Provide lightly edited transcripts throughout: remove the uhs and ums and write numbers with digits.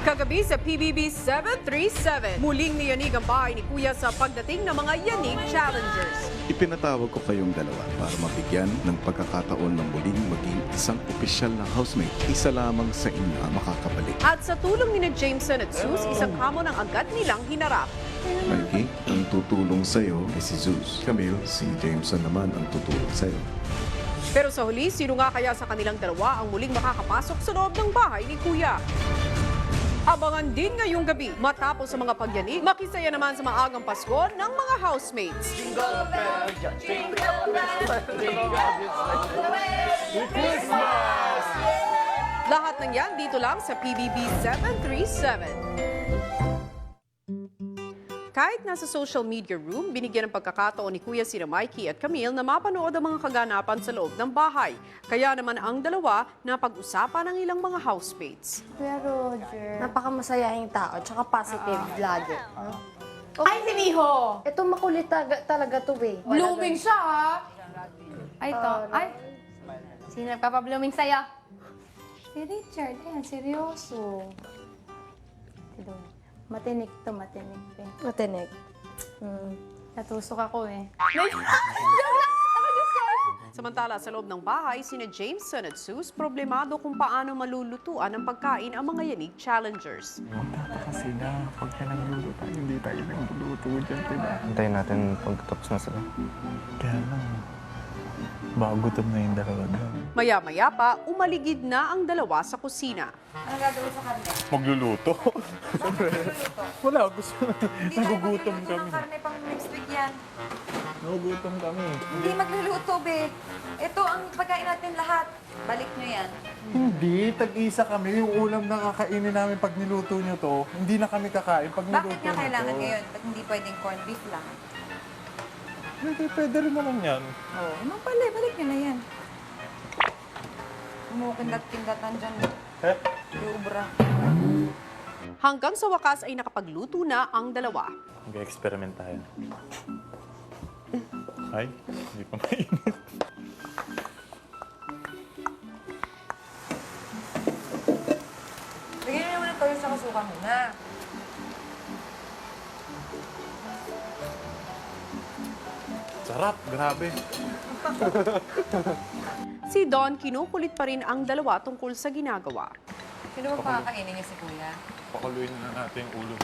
Kagabi sa PBB 737, muling niyanig ang bahay ni Kuya sa pagdating ng mga yanig challengers. Ipinatawag ko kayong dalawa para mabigyan ng pagkakataon ng muling maging isang opisyal na housemate. Isa lamang sa inyo ang makakabalik. At sa tulong ni Jameson at Sus, isang hamon ang agad nilang hinarap. Mikey, ang tutulong sa'yo ay si Zeus. Camille, si Jameson naman ang tutulong sa'yo. Pero sa huli, sino nga kaya sa kanilang dalawa ang muling makakapasok sa loob ng bahay ni Kuya? Abangan din ngayong gabi matapos sa mga pagyanig, makisaya naman sa maagang Pasko ng mga housemates. Lahat ng yan dito lang sa PBB 737. Kahit nasa social media room, binigyan ng pagkakataon ni Kuya sina Mikey at Camille na mapanood ang mga kaganapan sa loob ng bahay. Kaya naman ang dalawa na pag-usapan ng ilang mga housemates. Kuya Roger, napakamasayahing tao, tsaka positive vlogger. Ay, si Miho! Ito makulit talaga to eh. Blooming siya, ha? Ay, ito. Ay, sino nagpapa-blooming sa'yo? Si Richard, ayan, seryoso. Si Don. Matinik to, matinik. Matinik. Natusok ako eh. Samantala, sa loob ng bahay, sina Jameson at Sus problemado kung paano malulutuan ng pagkain ang mga yanig challengers. Kasi na, pag ka nagluluto, hindi tayo nagluluto dyan, diba? Hintayin natin pagtapos na sila. Kaya lang, baka gutom na yung dalawa doon. Maya-maya pa, umaligid na ang dalawa sa kusina. Ano gagawin sa karne? Magluluto? Wala, gusto na. Nagugutom kami. Karne pang next week yan. Nagugutom kami. Hindi magluluto, be. Ito ang pagkain natin lahat. Balik nyo yan. Hindi, tag-isa kami. Yung ulam na kakainin namin pag niluto nyo to, hindi na kami kakain pag niluto Bakit nga nyo kailangan to. ngayon? Ba't hindi pwedeng corned beef lang? Pwede rin naman yan. Oo, naman pala. Balik nyo na yan. Umukindat-kindatan dyan. Liubra. Hanggang sa wakas ay nakapagluto na ang dalawa. Mag-experiment tayo. Ay, hindi pa mainit. Bigyan nyo naman ng toyo sa kasuka muna. Sarap, grabe. Si Don kinukulit pa rin ang dalawa tungkol sa ginagawa. Sino ba pakakainin niyo si Kuya? Pakuluin na natin yung ulo.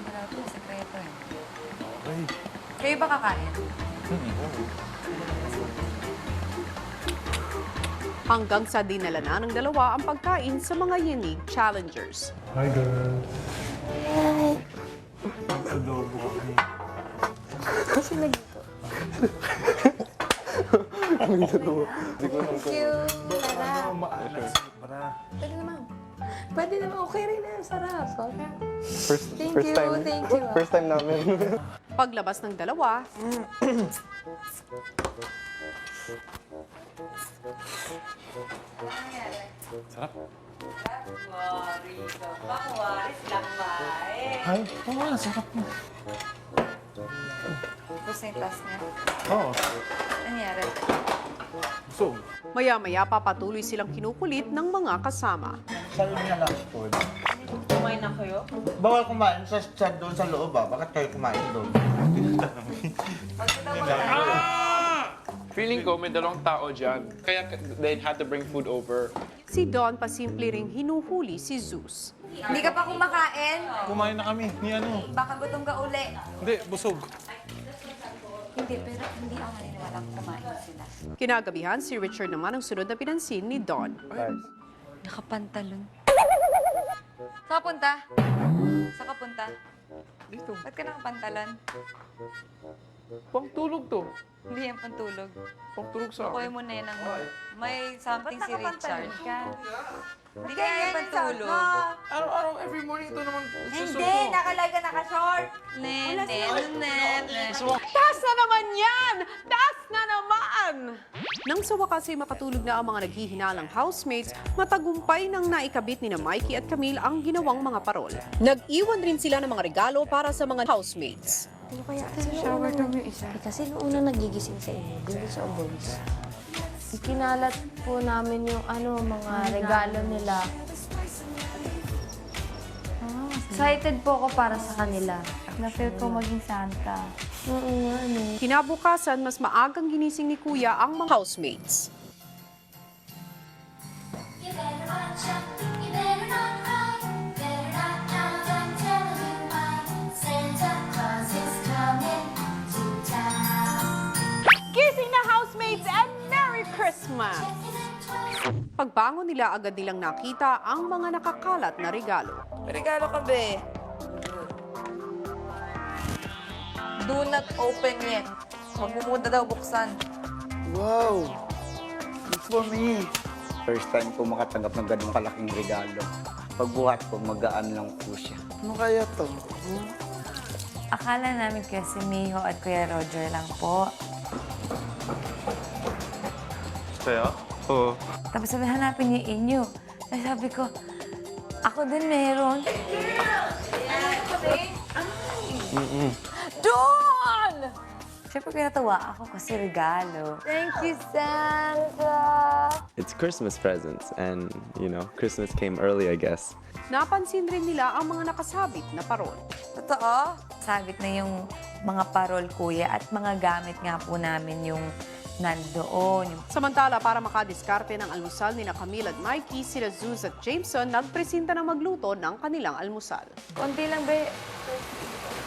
Wala ito, sekreto eh. Ay, Kayo ba kakain? Hanggang sa dinala na ng dalawa ang pagkain sa mga yanig challengers. hi girls. Adobo kami. Kasi nagito. Thank you. Sarap. Maalas, sobra. Pwede naman. Pwede naman. Okay rin na. Sarap. Thank First you, time. thank you. First time namin. Paglabas ng dalawa, Sarap. Ay, oo, sarap mo. Gusto yung task niya. Oo, Ano nangyari? so, maya-maya papatuloy silang kinukulit ng mga kasama. Sabi niya last food. Kumain na kayo? Bawal kumain sa doon sa loob ah. Bakit kayo kumain doon? Feeling ko may dalawang tao dyan. Kaya they had to bring food over. Si Don pasimple ring hinuhuli si Zeus. Hindi ka pa kumakain? kumain na kami. Ni ano? Baka gutom ka uli. Hindi, busog. Hindi, pero hindi ako naniniwala kung kumain sila. Kinagabihan, si Richard naman ang sunod na pinansin ni Don. Nakapantalon. Saan ka punta? Saan ka punta? Dito. Ba't ka nakapantalon? Pangtulog to. Hindi yan pantulog. Pangtulog sa Kuya akin. mo na yan ng may something si Richard. Hindi ka yan pantulog. Araw-araw, every morning ito naman. Hindi, nakalagay ka naka-short. Taas na naman yan! Taas na naman! Nang sa wakas ay makatulog na ang mga naghihinalang housemates, matagumpay nang naikabit ni na Mikey at Camille ang ginawang mga parol. Nag-iwan rin sila ng mga regalo para sa mga housemates. Ano kaya? Shower room yung isa. Kasi nung una nagigising sa inyo, dun sa boys. Kinalat po namin yung mga regalo nila. Excited po ako para sa kanila. Na-feel ko maging Santa. Oo nga, ano. Kinabukasan, mas maagang ginising ni Kuya ang mga housemates. You better watch out, you better not cry, better not pout, I'm telling you why. Santa Claus is coming to town. Gising na housemates and Merry Christmas! Checking in twice. Pagbangon nila, agad nilang nakita ang mga nakakalat na regalo. Regalo ka, be. Do not open yet. Huwag mo muna daw buksan. Wow! It's for me. First time ko makatanggap ng ganung kalaking regalo. Pagbuhat ko, magaan lang po siya. Ano kaya to? Akala namin kasi Miho at Kuya Roger lang po. Kaya? Oo. Tapos sabi, hanapin niyo inyo. Tapos sabi ko, ako din meron. Don! Siyempre kinatawa ako kasi regalo. Thank you, Santa! It's Christmas presents and, you know, Christmas came early, I guess. Napansin rin nila ang mga nakasabit na parol. Totoo? Sabit na yung mga parol, Kuya, at mga gamit nga po namin yung nandoon. Samantala, para makadiskarte ng almusal ni Camille at Mikey, sila Zuz at Jameson nagpresenta ng magluto ng kanilang almusal. Konti lang, be.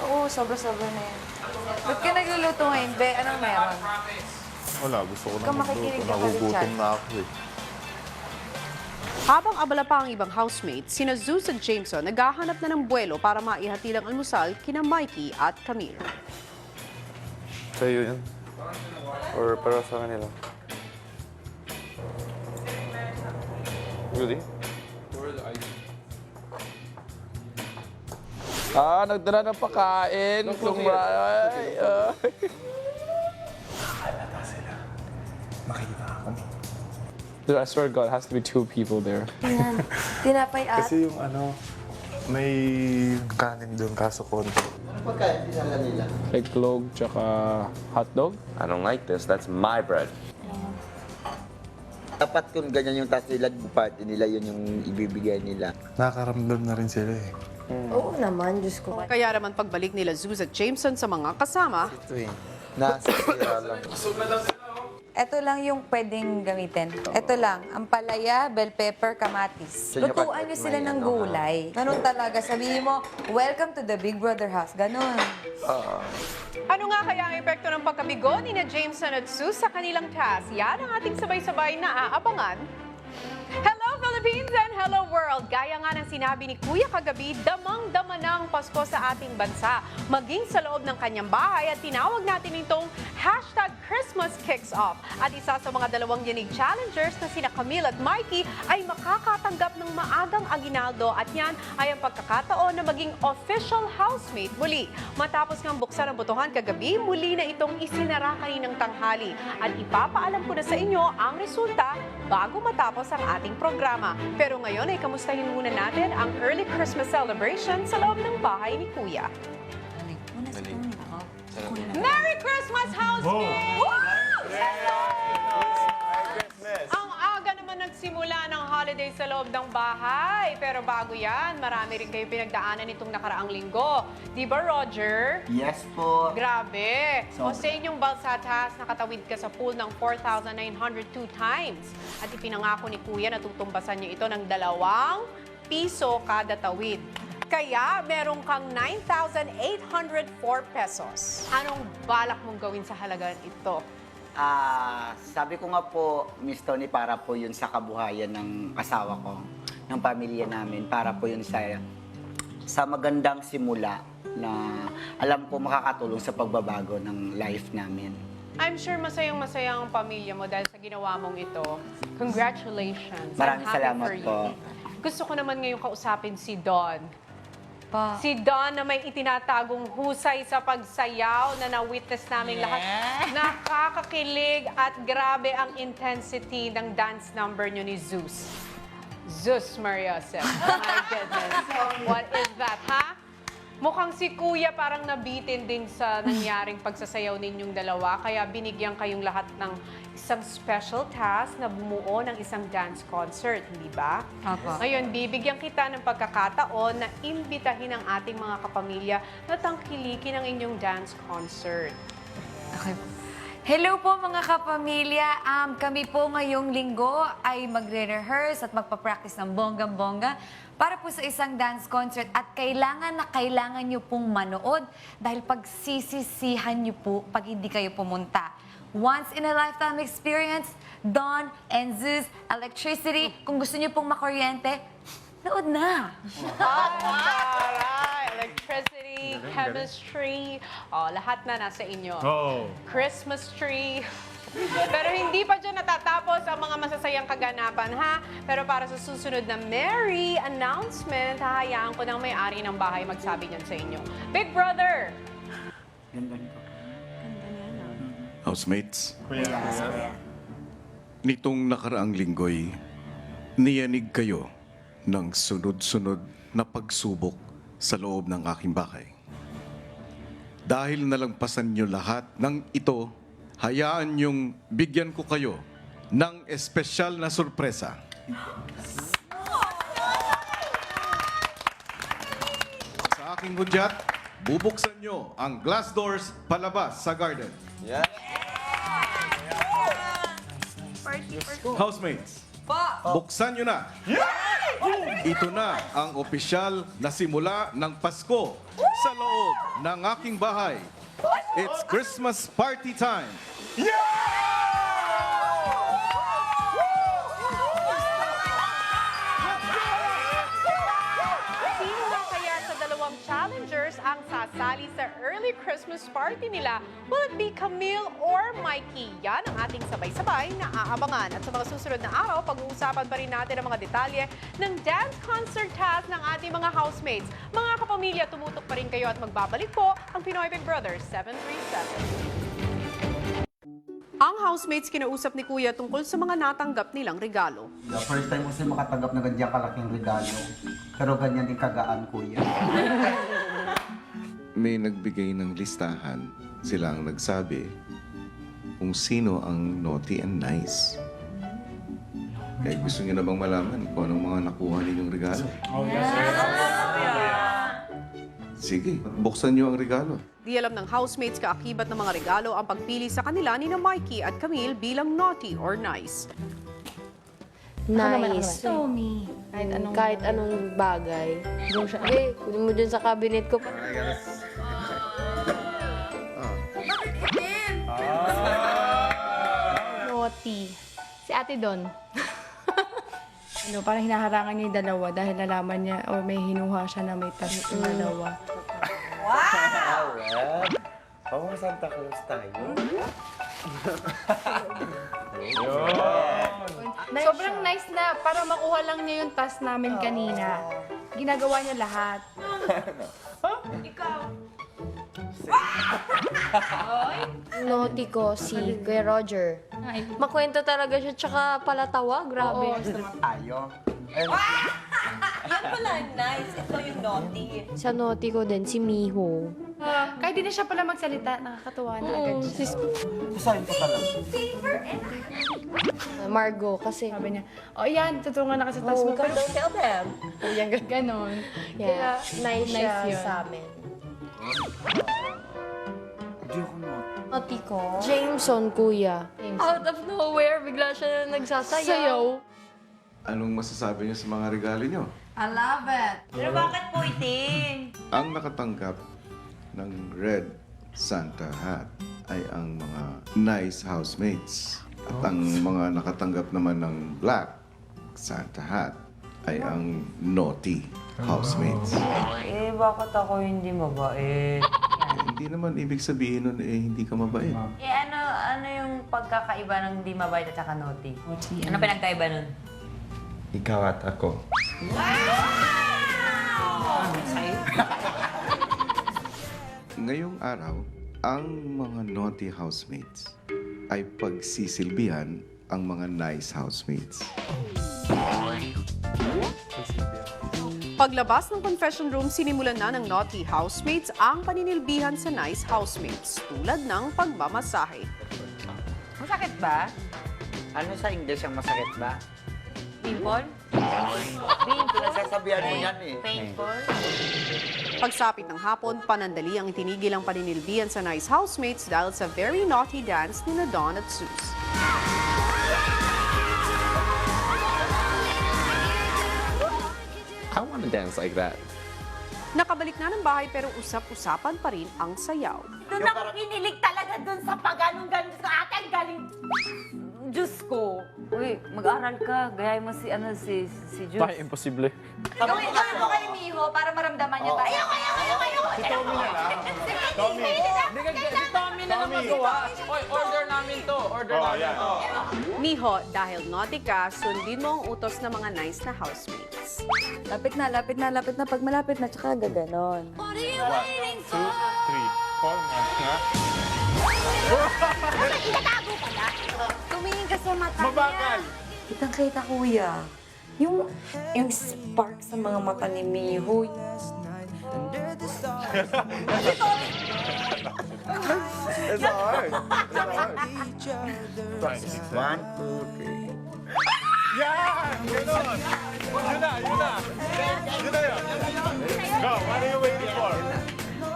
Oo, sobra-sobra na yan. Ba't ka nagluluto ngayon, be? Anong meron? Wala, gusto ko Ikaw na magluto. makikinig ka pa, Nagugutom Richard. na ako eh. Habang abala pa ang ibang housemates, sina Zuz at Jameson naghahanap na ng buwelo para maihatid ang almusal kina Mikey at Camille. Sa'yo yan? Or para sa kanila? Really? Nagdala ng pagkain. Dude, I swear to God, it has to be 2 people there. Yan. Tinapay at Kasi yung may kanin doon kaso konti. Ano pagkain dinala nila? Itlog, tsaka hotdog. I don't like this. That's my bread. Dapat kung ganyan yung tasilad party nila, yun yung ibibigay nila. Nakakaramdam na rin sila eh. Oo naman, Diyos ko. Kaya naman pagbalik nila Zuz at Jameson sa mga kasama, Ito eh. Nasira lang. Ito lang yung pwedeng gamitin. Ito lang, ampalaya, bell pepper, kamatis. Sa inyo, Lutuan nyo sila ng gulay. Ganun talaga. Sabihin mo, welcome to the Big Brother house. Ganun. ano nga kaya ang epekto ng pagkabigo ni na Jameson at Zuz sa kanilang task? Yan ang ating sabay-sabay na aabangan. Hello Philippines and hello world! Gaya nga ng sinabi ni Kuya kagabi, damang-dama na ang Pasko sa ating bansa. Maging sa loob ng kanyang bahay at tinawag natin itong #ChristmasKicksOff. At isa sa mga dalawang unique challengers na sina Camille at Mikey ay makakatanggap ng maagang aginaldo at yan ay ang pagkakataon na maging official housemate muli. Matapos ngang buksan ang botohan kagabi, muli na itong isinara kaninang tanghali. At ipapaalam ko na sa inyo ang resulta bago matapos ang ating programa. Pero ngayon ay kamustahin muna natin ang early Christmas celebration sa loob ng bahay ni Kuya. Merry Christmas, housemates! Hello! Ang aga naman nagsimula ng holiday sa loob ng bahay. Pero bago yan, marami rin kayo pinagdaanan itong nakaraang linggo. Di ba, Roger? Yes po. Grabe! O Sobra. sa inyong balsatas, nakatawid ka sa pool ng 4,902 times. At ipinangako ni Kuya na tutumbasan niyo ito ng ₱2 kada tawid. Kaya meron kang 9,804 pesos. Anong balak mong gawin sa halagang ito? Sabi ko nga po, Miss Tony, para po yun sa kabuhayan ng asawa ko, ng pamilya namin, para po yun sa magandang simula na alam ko makakatulong sa pagbabago ng life namin. I'm sure masayang-masaya ang pamilya mo dahil sa ginawa mong ito. Congratulations. I'm Maraming happy salamat for you. po. Gusto ko naman ngayong kausapin si Don. Pa. Si Don na may itinatagong husay sa pagsayaw na na-witness namin lahat. Nakakakilig at grabe ang intensity ng dance number nyo ni Zeus. Zeus Mariosep. Oh my goodness. What is that, ha? Mukhang si Kuya parang nabitin din sa nangyaring pagsasayaw ninyong dalawa, kaya binigyan kayong lahat ng isang special task na bumuo ng isang dance concert, hindi ba? Opo. Ngayon, bibigyan kita ng pagkakataon na imbitahin ang ating mga kapamilya na tangkilikin ang inyong dance concert. Okay. Hello po mga kapamilya. Kami po ngayong linggo ay magre-rehearse at magpa-practice ng bonggang-bongga para po sa isang dance concert at kailangan nyo pong manood dahil pagsisisihan nyo po pag hindi kayo pumunta. Once in a lifetime experience, Dawn and Zeus, Electricity. Kung gusto nyo pong makuryente, nood na! Electricity, chemistry, lahat na nasa inyo. Christmas tree. Pero hindi pa dyan natatapos ang mga masasayang kaganapan, ha? Pero para sa susunod na Merry announcement, hahayaan ko ng may-ari ng bahay magsabi niyan sa inyo. Big Brother! Ganda nito. Housemates, nitong nakaraang linggoy, niyanig kayo ng sunod-sunod na pagsubok sa loob ng aking bahay. Dahil nalagpasan nyo lahat ng ito, hayaan niyong bigyan ko kayo ng espesyal na sorpresa. Sa aking hudyat, bubuksan nyo ang glass doors palabas sa garden. Housemates, buksan nyo na. Ito na ang opisyal na simula ng Pasko sa loob ng aking bahay. It's Christmas party time. Sino nga kaya sa dalawang challengers ang sasali sa early Christmas party nila? Will it be Camille or Mikey? Yan ang ating sabay-sabay na aabangan. At sa mga susunod na araw, pag-uusapan pa rin natin ang mga detalye ng dance concert task ng ating mga housemates. Mga kapamilya, tumutok pa rin kayo at magbabalik po ang Pinoy Big Brother 737. Ang housemates kinausap ni Kuya tungkol sa mga natanggap nilang regalo. The first time kasi makatanggap na ganyan kalaking regalo. Pero ganyan din kagaan, kuya. May nagbigay ng listahan. Sila ang nagsabi kung sino ang naughty and nice. Eh, gusto niyo na bang malaman kung anong mga nakuha ninyong regalo? Sige, buksan niyo ang regalo. Di alam ng housemates kaakibat ng mga regalo ang pagpili sa kanila ni na Mikey at Camille bilang naughty or nice. Nice. Tommy. Kahit anong bagay. Okay, kunin mo dun sa cabinet ko. Naughty. Si Ate Don. Parang hinaharangan niya yung dalawa dahil nalaman niya o may hinuha siya na may dalawa. Parang Santa Claus tayo. Sobrang nice na para makuha lang niya yung task namin kanina. Ginagawa niya lahat. Naughty ko si Kuya Roger. Makwento talaga siya, tsaka palatawa. Grabe. Tayo. Yan pala, nice. Ito yung naughty. Sa naughty ko din, si Miho. Kahit di na siya pala magsalita, nakakatuwa na agad siya. Saan ka pala? Margo, kasi Sabi niya, yan, tutulungan na ka sa task mo. Pero Don't tell them. ganon. yeah, nice siya yun. sa amin. Hindi ako no. Naughty ko? Jameson, kuya. Out of nowhere, bigla siya nagsasayaw. Sayaw. Anong masasabi niyo sa mga regalo niyo? I love it. Pero bakit po itim? Ang nakatanggap ng red Santa hat ay ang mga nice housemates. At ang mga nakatanggap naman ng black Santa hat ay ang naughty housemates. Eh, bakit ako hindi mabait? Hindi naman ibig sabihin nun hindi ka mabait. Eh, ano yung pagkakaiba ng hindi mabait at saka naughty? Ano pinagkaiba nun? Ikaw at ako. Ngayong araw, ang mga naughty housemates ay pagsisilbihan ang mga nice housemates. Paglabas ng confession room, sinimulan na ng naughty housemates ang paninilbihan sa nice housemates tulad ng pagmamasahe. Masakit ba? Ano sa English ang masakit ba? Pimple? Pinagsasabihan mo yan eh. Painful? Pagsapit ng hapon, panandali ang itinigil ang paninilbihan sa nice housemates dahil sa very naughty dance ni na Dawn at Sus. I want to dance like that. Nakabalik na ng bahay pero usap-usapan pa rin ang sayaw. Doon ako kinilig talaga doon sa pag-ganong-ganon sa atin galing. Diyos ko. Uy, mag-aral ka. Gayahin mo si Diyos. Bakit imposible? Gawin mo kay Miho para maramdaman niya tayo. Ayoko! Si Tommy na lang. Tommy. Si Tommy na lang magawa. Oy, order namin to. Order namin to. Miho, dahil naughty ka, sundin mo ang utos ng mga nice na housemates. Lapit na. Pag malapit na, tsaka gaganon. What are you waiting for? 3, 4 months nga. Tumingin ka sa mata Mabagal. Kitang-kita, kuya. Yung spark sa mga mata ni Miho. It's hard. 1, 2, 3. Yan! Ganon! Yun na! Yun na yun! Go! What are you waiting for?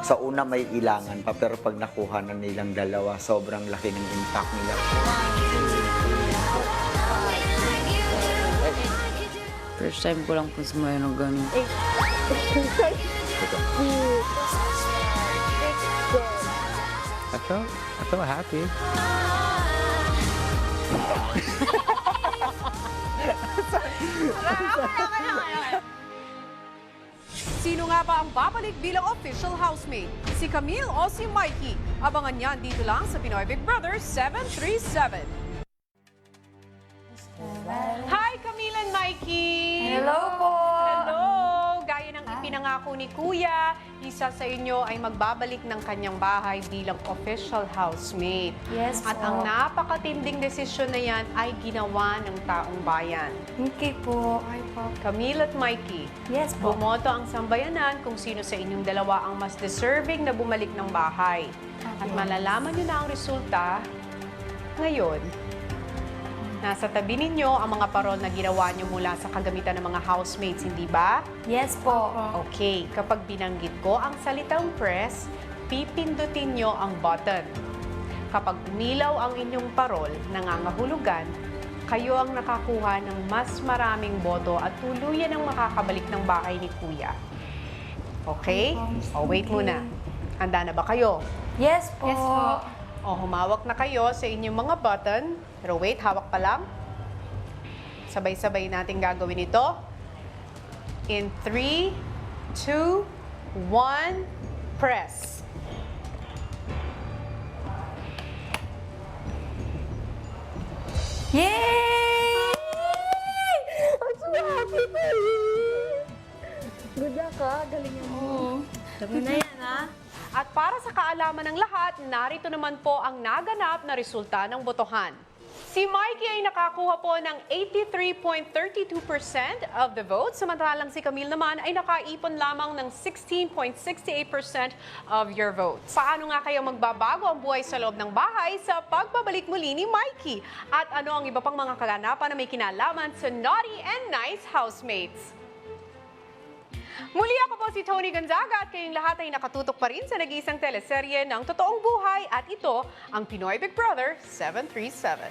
Sa una may ilangan pa, pero pag nakuha na nilang dalawa, sobrang laki ng impact nila. First time ko lang po sumayo ng gano'n. I felt happy. Sino nga ba ang babalik bilang official housemate? Si Camille o si Mikey? Abangan niyan dito lang sa Pinoy Big Brother 737. Hi, Camille and Mikey! Hello po! Hello! Gaya ng ipinangako ni Kuya, isa sa inyo ay magbabalik ng kanyang bahay bilang official housemate. Yes At po. ang napakatinding desisyon na yan ay ginawa ng taong bayan. Okay po. Camille at Mikey, Yes po. bumoto ang sambayanan kung sino sa inyong dalawa ang mas deserving na bumalik ng bahay. At malalaman nyo na ang resulta ngayon. Nasa tabi ninyo ang mga parol na ginawa nyo mula sa kagamitan ng mga housemates, hindi ba? Yes po. Okay, kapag binanggit ko ang salitang press, pipindutin nyo ang button. Kapag umilaw ang inyong parol, nangangahulugan, kayo ang nakakuha ng mas maraming boto at tuluyan ang makakabalik ng bahay ni Kuya. Okay? O, wait muna. Handa na ba kayo? Yes po. Yes po. O, humawak na kayo sa inyong mga button. Pero wait, hawak pa lang. Sabay-sabay natin gagawin ito. In 3, 2, 1, press. Yay! I'm so happy for you! Good luck ka. Galing mo. Dami na yan, ha? At para sa kaalaman ng lahat, narito naman po ang naganap na resulta ng botohan. Si Mikey ay nakakuha po ng 83.32% of the votes, samantalang si Camille naman ay nakaipon lamang ng 16.68% of your votes. Paano nga kayo magbabago ang buhay sa loob ng bahay sa pagbabalik muli ni Mikey? At ano ang iba pang mga kaganapan na may kinalaman sa Naughty and Nice Housemates? Muli ako po si Tony Gonzaga at kayong lahat ay nakatutok pa rin sa nag-iisang teleserye ng totoong buhay at ito ang Pinoy Big Brother 737.